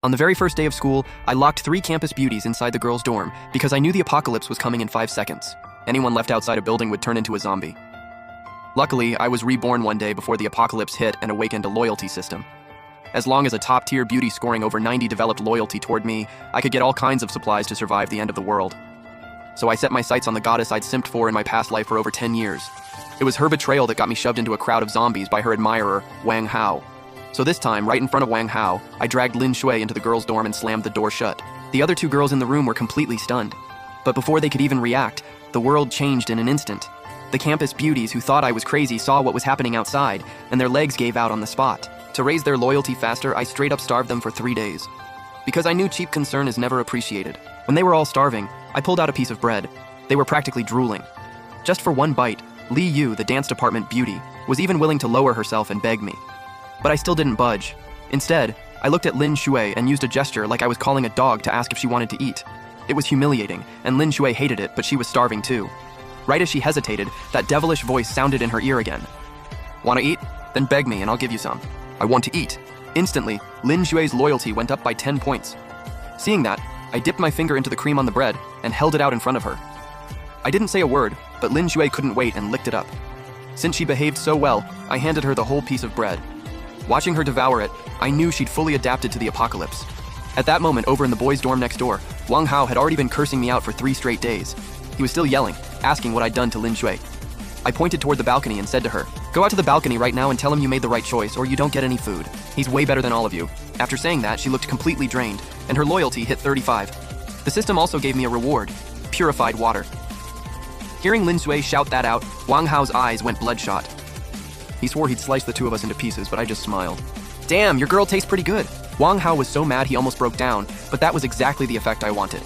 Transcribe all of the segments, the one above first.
On the very first day of school, I locked 3 campus beauties inside the girls' dorm because I knew the apocalypse was coming in 5 seconds. Anyone left outside a building would turn into a zombie. Luckily, I was reborn one day before the apocalypse hit and awakened a loyalty system. As long as a top-tier beauty scoring over 90 developed loyalty toward me, I could get all kinds of supplies to survive the end of the world. So I set my sights on the goddess I'd simped for in my past life for over 10 years. It was her betrayal that got me shoved into a crowd of zombies by her admirer, Wang Hao. So this time, right in front of Wang Hao, I dragged Lin Shui into the girls' dorm and slammed the door shut. The other 2 girls in the room were completely stunned. But before they could even react, the world changed in an instant. The campus beauties who thought I was crazy saw what was happening outside, and their legs gave out on the spot. To raise their loyalty faster, I straight up starved them for 3 days. Because I knew cheap concern is never appreciated. When they were all starving, I pulled out a piece of bread. They were practically drooling. Just for one bite, Li Yu, the dance department beauty, was even willing to lower herself and beg me. But I still didn't budge. Instead, I looked at Lin Shui and used a gesture like I was calling a dog to ask if she wanted to eat. It was humiliating, and Lin Shui hated it, but she was starving too. Right as she hesitated, that devilish voice sounded in her ear again. "Want to eat? Then beg me and I'll give you some." "I want to eat." Instantly, Lin Shui's loyalty went up by 10 points. Seeing that, I dipped my finger into the cream on the bread and held it out in front of her. I didn't say a word, but Lin Shui couldn't wait and licked it up. Since she behaved so well, I handed her the whole piece of bread. Watching her devour it, I knew she'd fully adapted to the apocalypse. At that moment, over in the boys' dorm next door, Wang Hao had already been cursing me out for 3 straight days. He was still yelling, asking what I'd done to Lin Shui. I pointed toward the balcony and said to her, "Go out to the balcony right now and tell him you made the right choice, or you don't get any food. He's way better than all of you." After saying that, she looked completely drained, and her loyalty hit 35. The system also gave me a reward: purified water. Hearing Lin Shui shout that out, Wang Hao's eyes went bloodshot. He swore he'd slice the 2 of us into pieces, but I just smiled. "Damn, your girl tastes pretty good." Wang Hao was so mad he almost broke down, but that was exactly the effect I wanted.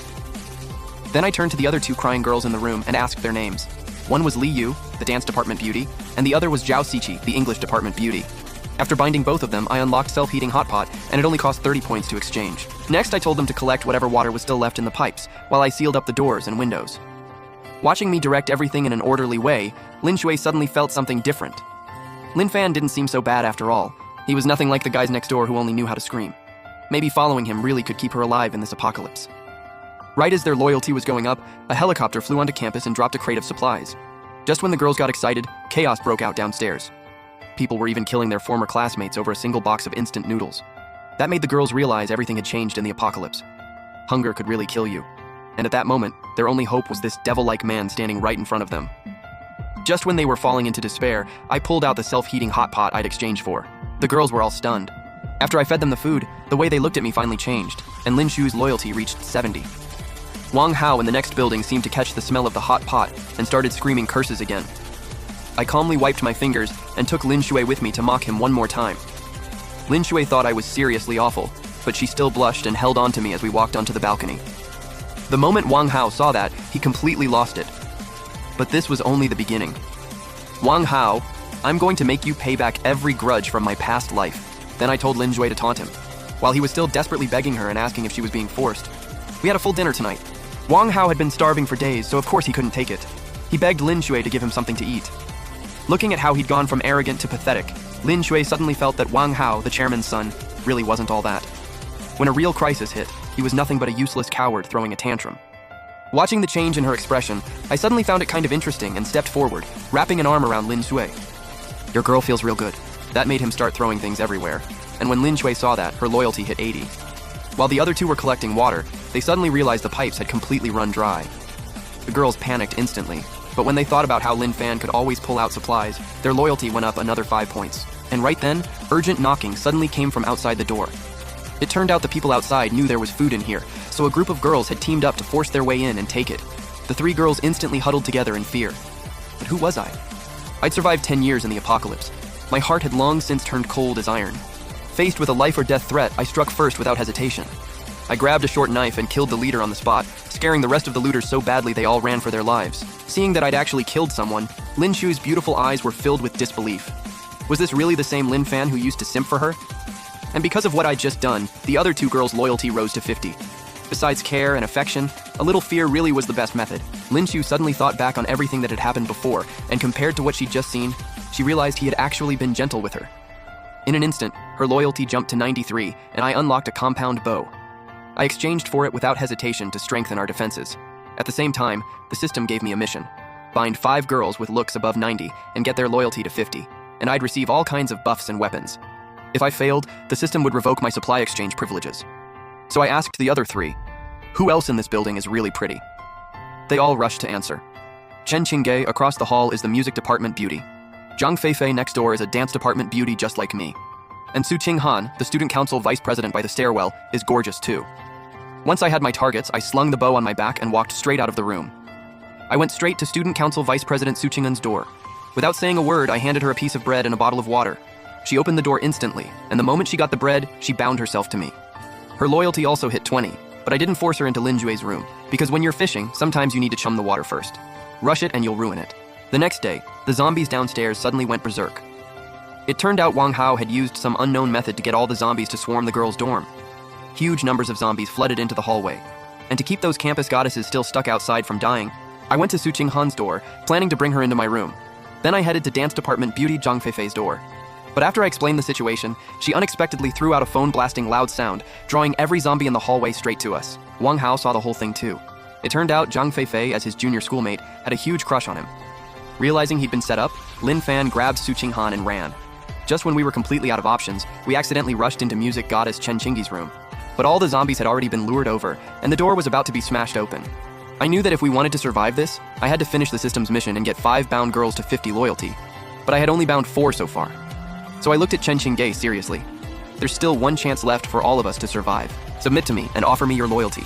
Then I turned to the other 2 crying girls in the room and asked their names. One was Li Yu, the dance department beauty, and the other was Zhao Xiqi, the English department beauty. After binding both of them, I unlocked self-heating hot pot, and it only cost 30 points to exchange. Next, I told them to collect whatever water was still left in the pipes, while I sealed up the doors and windows. Watching me direct everything in an orderly way, Lin Shui suddenly felt something different. Lin Fan didn't seem so bad after all. He was nothing like the guys next door who only knew how to scream. Maybe following him really could keep her alive in this apocalypse. Right as their loyalty was going up, a helicopter flew onto campus and dropped a crate of supplies. Just when the girls got excited, chaos broke out downstairs. People were even killing their former classmates over a single box of instant noodles. That made the girls realize everything had changed in the apocalypse. Hunger could really kill you. And at that moment, their only hope was this devil-like man standing right in front of them. Just when they were falling into despair, I pulled out the self-heating hot pot I'd exchanged for. The girls were all stunned. After I fed them the food, the way they looked at me finally changed, and Lin Shui's loyalty reached 70. Wang Hao in the next building seemed to catch the smell of the hot pot and started screaming curses again. I calmly wiped my fingers and took Lin Shui with me to mock him one more time. Lin Shui thought I was seriously awful, but she still blushed and held on to me as we walked onto the balcony. The moment Wang Hao saw that, he completely lost it. But this was only the beginning. "Wang Hao, I'm going to make you pay back every grudge from my past life." Then I told Lin Shui to taunt him, while he was still desperately begging her and asking if she was being forced. We had a full dinner tonight. Wang Hao had been starving for days, so of course he couldn't take it. He begged Lin Shui to give him something to eat. Looking at how he'd gone from arrogant to pathetic, Lin Shui suddenly felt that Wang Hao, the chairman's son, really wasn't all that. When a real crisis hit, he was nothing but a useless coward throwing a tantrum. Watching the change in her expression, I suddenly found it kind of interesting and stepped forward, wrapping an arm around Lin Shui. "Your girl feels real good." That made him start throwing things everywhere, and when Lin Shui saw that, her loyalty hit 80. While the other 2 were collecting water, they suddenly realized the pipes had completely run dry. The girls panicked instantly, but when they thought about how Lin Fan could always pull out supplies, their loyalty went up another 5 points. And right then, urgent knocking suddenly came from outside the door. It turned out the people outside knew there was food in here, so a group of girls had teamed up to force their way in and take it. The 3 girls instantly huddled together in fear. But who was I? I'd survived 10 years in the apocalypse. My heart had long since turned cold as iron. Faced with a life or death threat, I struck first without hesitation. I grabbed a short knife and killed the leader on the spot, scaring the rest of the looters so badly they all ran for their lives. Seeing that I'd actually killed someone, Lin Shui's beautiful eyes were filled with disbelief. Was this really the same Lin Fan who used to simp for her? And because of what I'd just done, the other 2 girls' loyalty rose to 50. Besides care and affection, a little fear really was the best method. Lin Shu suddenly thought back on everything that had happened before, and compared to what she'd just seen, she realized he had actually been gentle with her. In an instant, her loyalty jumped to 93, and I unlocked a compound bow. I exchanged for it without hesitation to strengthen our defenses. At the same time, the system gave me a mission. Bind 5 girls with looks above 90 and get their loyalty to 50, and I'd receive all kinds of buffs and weapons. If I failed, the system would revoke my supply exchange privileges. So I asked the other 3, who else in this building is really pretty? They all rushed to answer. Chen Qingge across the hall is the music department beauty. Zhang Feifei next door is a dance department beauty just like me. And Su Qinghan, the student council vice president by the stairwell, is gorgeous too. Once I had my targets, I slung the bow on my back and walked straight out of the room. I went straight to student council vice president Su Qinghan's door. Without saying a word, I handed her a piece of bread and a bottle of water. She opened the door instantly, and the moment she got the bread, she bound herself to me. Her loyalty also hit 20, but I didn't force her into Lin Jue's room, because when you're fishing, sometimes you need to chum the water first. Rush it and you'll ruin it. The next day, the zombies downstairs suddenly went berserk. It turned out Wang Hao had used some unknown method to get all the zombies to swarm the girls' dorm. Huge numbers of zombies flooded into the hallway. And to keep those campus goddesses still stuck outside from dying, I went to Su Qinghan's door, planning to bring her into my room. Then I headed to dance department beauty Zhang Feifei's door. But after I explained the situation, she unexpectedly threw out a phone-blasting loud sound, drawing every zombie in the hallway straight to us. Wang Hao saw the whole thing too. It turned out Zhang Feifei, as his junior schoolmate, had a huge crush on him. Realizing he'd been set up, Lin Fan grabbed Su Qinghan and ran. Just when we were completely out of options, we accidentally rushed into music goddess Chen Qingge's room. But all the zombies had already been lured over, and the door was about to be smashed open. I knew that if we wanted to survive this, I had to finish the system's mission and get 5 bound girls to 50 loyalty. But I had only bound 4 so far. So I looked at Chen Qingge seriously. There's still one chance left for all of us to survive. Submit to me and offer me your loyalty.